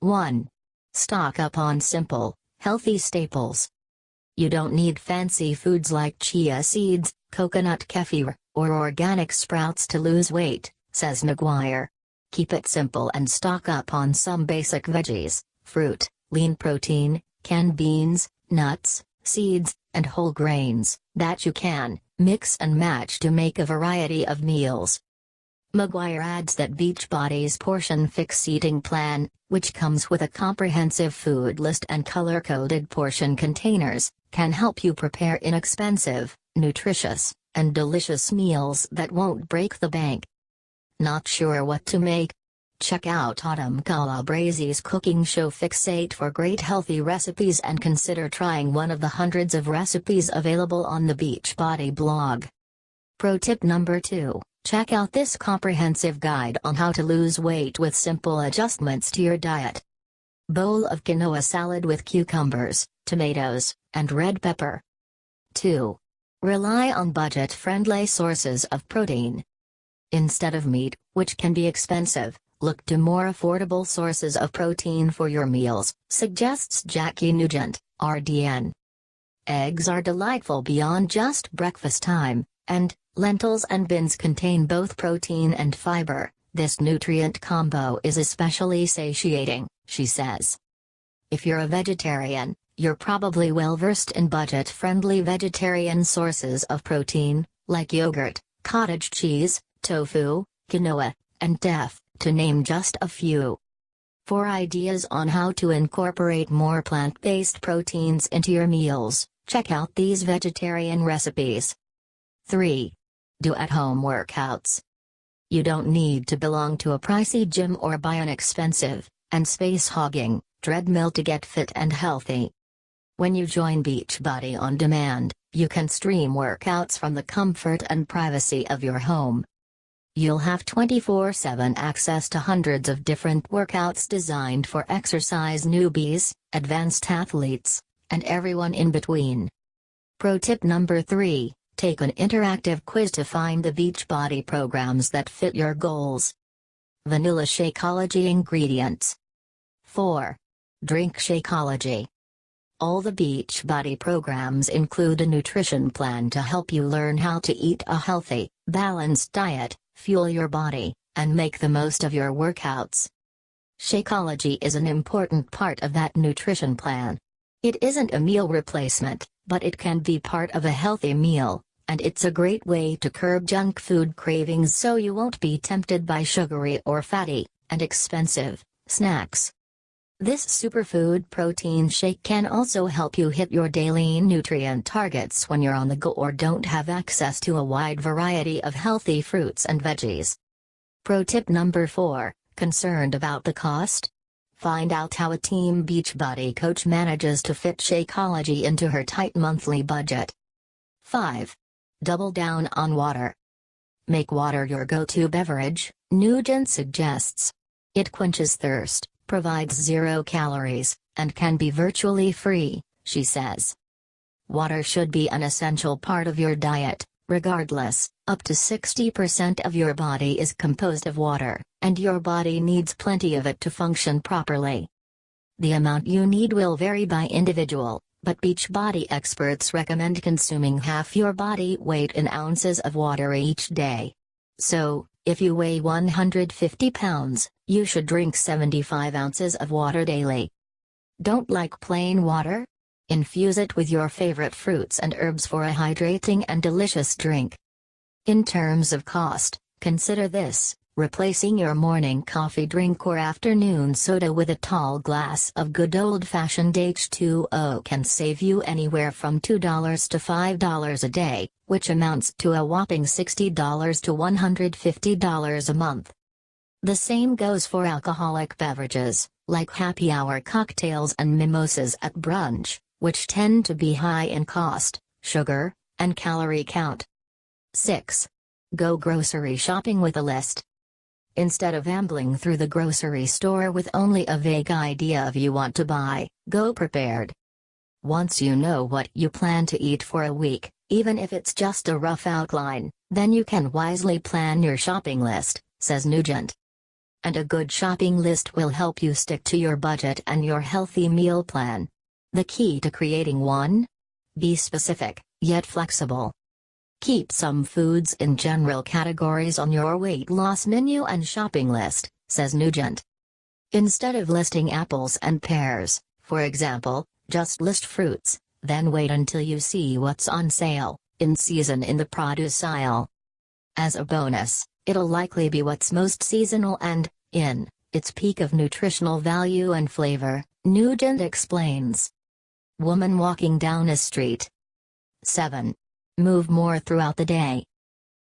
1. Stock up on simple, healthy staples. You don't need fancy foods like chia seeds, coconut kefir, or organic sprouts to lose weight, says McGuire. Keep it simple and stock up on some basic veggies, fruit, lean protein, canned beans, nuts, seeds, and whole grains that you can mix and match to make a variety of meals. McGuire adds that Beachbody's Portion Fix eating plan, which comes with a comprehensive food list and color-coded portion containers, can help you prepare inexpensive, nutritious, and delicious meals that won't break the bank. Not sure what to make? Check out Autumn Calabresi's cooking show Fixate for great healthy recipes and consider trying one of the hundreds of recipes available on the Beachbody blog. Pro tip number 2. Check out this comprehensive guide on how to lose weight with simple adjustments to your diet. Bowl of quinoa salad with cucumbers, tomatoes, and red pepper. 2. Rely on budget-friendly sources of protein. Instead of meat, which can be expensive, look to more affordable sources of protein for your meals, suggests Jackie Nugent, RDN. Eggs are delightful beyond just breakfast time, and lentils and beans contain both protein and fiber. This nutrient combo is especially satiating, she says. If you're a vegetarian, you're probably well versed in budget-friendly vegetarian sources of protein, like yogurt, cottage cheese, tofu, quinoa, and teff, to name just a few. For ideas on how to incorporate more plant-based proteins into your meals, check out these vegetarian recipes. 3. Do at-home workouts. You don't need to belong to a pricey gym or buy an expensive, and space-hogging, treadmill to get fit and healthy. When you join Beachbody On Demand, you can stream workouts from the comfort and privacy of your home. You'll have 24/7 access to hundreds of different workouts designed for exercise newbies, advanced athletes, and everyone in between. Pro tip number 3. Take an interactive quiz to find the Beachbody programs that fit your goals. Vanilla Shakeology ingredients. 4. Drink Shakeology. All the Beachbody programs include a nutrition plan to help you learn how to eat a healthy, balanced diet, fuel your body, and make the most of your workouts. Shakeology is an important part of that nutrition plan. It isn't a meal replacement, but it can be part of a healthy meal, and it's a great way to curb junk food cravings so you won't be tempted by sugary or fatty, and expensive, snacks. This superfood protein shake can also help you hit your daily nutrient targets when you're on the go or don't have access to a wide variety of healthy fruits and veggies. Pro tip number 4, concerned about the cost? Find out how a Team Beachbody coach manages to fit Shakeology into her tight monthly budget. 5. Double down on water. Make water your go-to beverage, Nugent suggests. It quenches thirst, provides 0 calories, and can be virtually free, she says. Water should be an essential part of your diet, regardless. Up to 60% of your body is composed of water, and your body needs plenty of it to function properly. The amount you need will vary by individual, but Beachbody experts recommend consuming half your body weight in ounces of water each day. So, if you weigh 150 pounds, you should drink 75 ounces of water daily. Don't like plain water? Infuse it with your favorite fruits and herbs for a hydrating and delicious drink. In terms of cost, consider this: replacing your morning coffee drink or afternoon soda with a tall glass of good old-fashioned H2O can save you anywhere from $2 to $5 a day, which amounts to a whopping $60 to $150 a month. The same goes for alcoholic beverages, like happy hour cocktails and mimosas at brunch, which tend to be high in cost, sugar, and calorie count. 6. Go grocery shopping with a list. Instead of ambling through the grocery store with only a vague idea of you want to buy, go prepared. Once you know what you plan to eat for a week, even if it's just a rough outline, then you can wisely plan your shopping list, says Nugent. And a good shopping list will help you stick to your budget and your healthy meal plan. The key to creating one? Be specific, yet flexible. Keep some foods in general categories on your weight loss menu and shopping list, says Nugent. Instead of listing apples and pears, for example, just list fruits, then wait until you see what's on sale, in season in the produce aisle. As a bonus, it'll likely be what's most seasonal and, in its peak of nutritional value and flavor, Nugent explains. Woman walking down a street. 7. Move more throughout the day.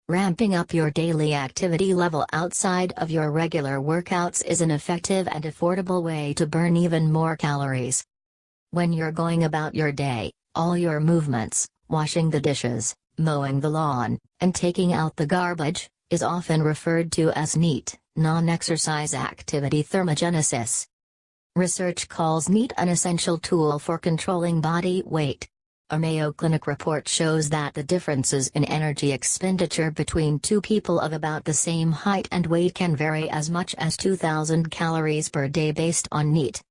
Ramping up your daily activity level outside of your regular workouts is an effective and affordable way to burn even more calories. When you're going about your day, all your movements, washing the dishes, mowing the lawn, and taking out the garbage, is often referred to as NEAT, non-exercise activity thermogenesis. Research calls NEAT an essential tool for controlling body weight. A Mayo Clinic report shows that the differences in energy expenditure between two people of about the same height and weight can vary as much as 2,000 calories per day based on NEAT.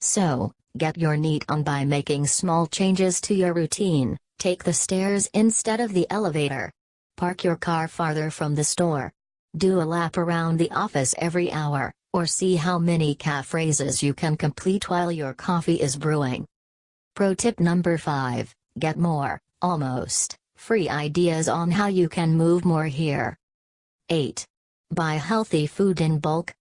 So, get your NEAT on by making small changes to your routine. Take the stairs instead of the elevator. Park your car farther from the store. Do a lap around the office every hour, or see how many calf phrases you can complete while your coffee is brewing. Pro tip number 5, get more, almost, free ideas on how you can move more here. 8. Buy healthy food in bulk.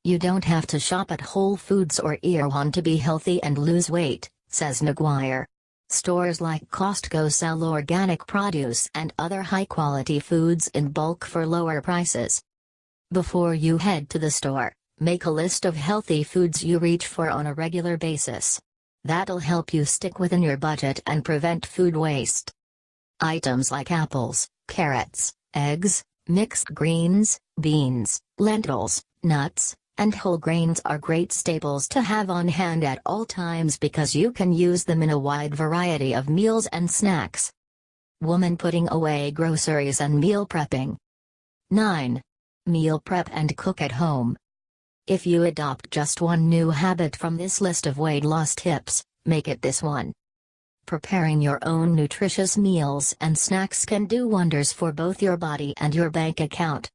You don't have to shop at Whole Foods or Erewhon to be healthy and lose weight, says McGuire. Stores like Costco sell organic produce and other high-quality foods in bulk for lower prices. Before you head to the store, make a list of healthy foods you reach for on a regular basis. That'll help you stick within your budget and prevent food waste. Items like apples, carrots, eggs, mixed greens, beans, lentils, nuts, and whole grains are great staples to have on hand at all times because you can use them in a wide variety of meals and snacks. Woman putting away groceries and meal prepping. 9. Meal prep and cook at home. If you adopt just one new habit from this list of weight loss tips, make it this one. Preparing your own nutritious meals and snacks can do wonders for both your body and your bank account.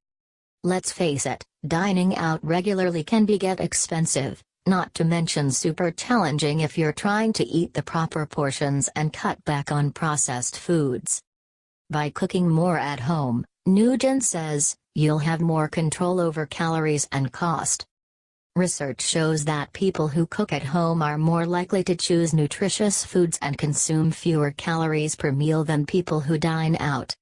Let's face it, dining out regularly can get expensive, not to mention super challenging if you're trying to eat the proper portions and cut back on processed foods. By cooking more at home, Nugent says, you'll have more control over calories and cost. Research shows that people who cook at home are more likely to choose nutritious foods and consume fewer calories per meal than people who dine out.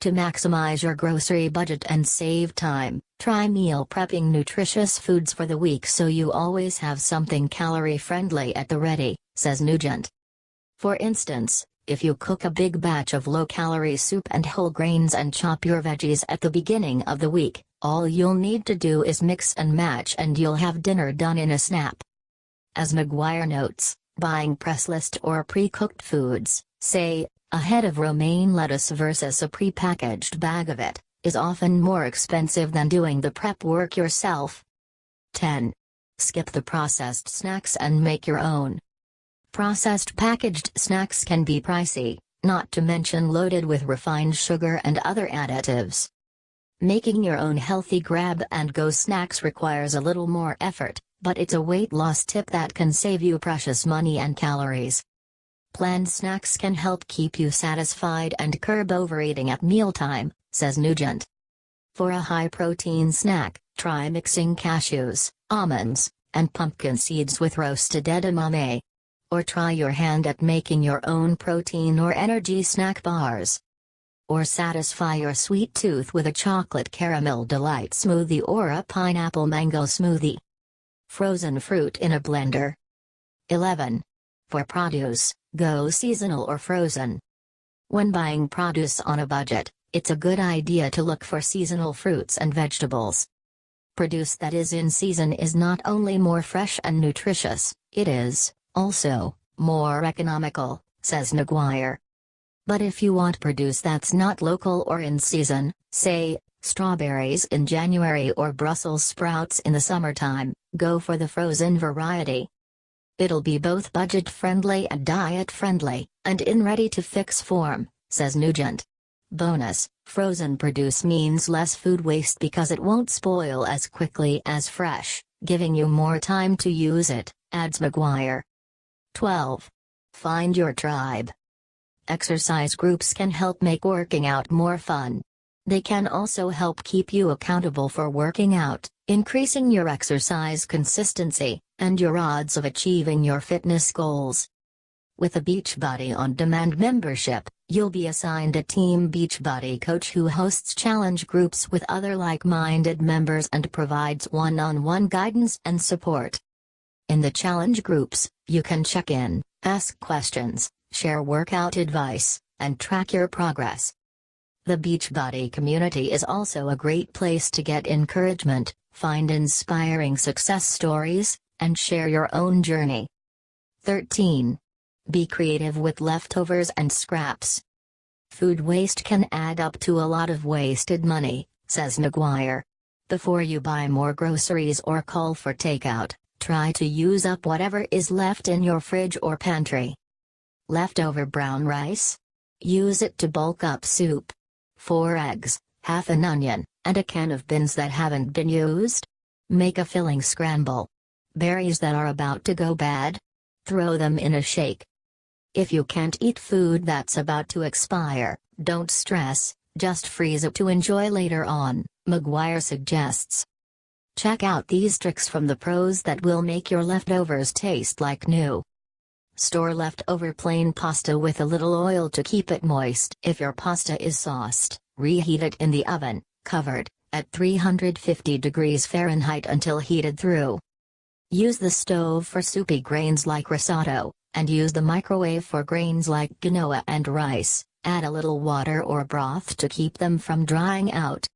To maximize your grocery budget and save time, try meal prepping nutritious foods for the week so you always have something calorie-friendly at the ready, says Nugent. For instance, if you cook a big batch of low-calorie soup and whole grains and chop your veggies at the beginning of the week, all you'll need to do is mix and match and you'll have dinner done in a snap. As McGuire notes, buying press list or pre-cooked foods, say, a head of romaine lettuce versus a pre-packaged bag of it, is often more expensive than doing the prep work yourself. 10. Skip the processed snacks and make your own. Processed packaged snacks can be pricey, not to mention loaded with refined sugar and other additives. Making your own healthy grab-and-go snacks requires a little more effort, but it's a weight loss tip that can save you precious money and calories. Planned snacks can help keep you satisfied and curb overeating at mealtime, says Nugent. For a high-protein snack, try mixing cashews, almonds, and pumpkin seeds with roasted edamame. Or try your hand at making your own protein or energy snack bars. Or satisfy your sweet tooth with a chocolate caramel delight smoothie or a pineapple mango smoothie. Frozen fruit in a blender. 11. For produce, go seasonal or frozen. When buying produce on a budget, it's a good idea to look for seasonal fruits and vegetables. Produce that is in season is not only more fresh and nutritious, it is, also, more economical, says McGuire. But if you want produce that's not local or in season, say, Strawberries in January or Brussels sprouts in the summertime, go for the frozen variety. It'll be both budget-friendly and diet-friendly, and in ready-to-fix form, says Nugent. Bonus, frozen produce means less food waste because it won't spoil as quickly as fresh, giving you more time to use it, adds Maguire. 12. Find your tribe. Exercise groups can help make working out more fun. They can also help keep you accountable for working out, increasing your exercise consistency, and your odds of achieving your fitness goals. With a Beachbody on-demand membership, you'll be assigned a Team Beachbody coach who hosts challenge groups with other like-minded members and provides one-on-one guidance and support. In the challenge groups, you can check in, ask questions, share workout advice, and track your progress. The Beachbody community is also a great place to get encouragement, find inspiring success stories, and share your own journey. 13. Be creative with leftovers and scraps. Food waste can add up to a lot of wasted money, says Maguire. Before you buy more groceries or call for takeout, try to use up whatever is left in your fridge or pantry. Leftover brown rice? Use it to bulk up soup. 4 eggs, half an onion, and a can of beans that haven't been used? Make a filling scramble. Berries that are about to go bad? Throw them in a shake. If you can't eat food that's about to expire, don't stress, just freeze it to enjoy later on, Maguire suggests. Check out these tricks from the pros that will make your leftovers taste like new. Store leftover plain pasta with a little oil to keep it moist. If your pasta is sauced, reheat it in the oven, covered, at 350 degrees Fahrenheit until heated through. Use the stove for soupy grains like risotto, and use the microwave for grains like quinoa and rice. Add a little water or broth to keep them from drying out.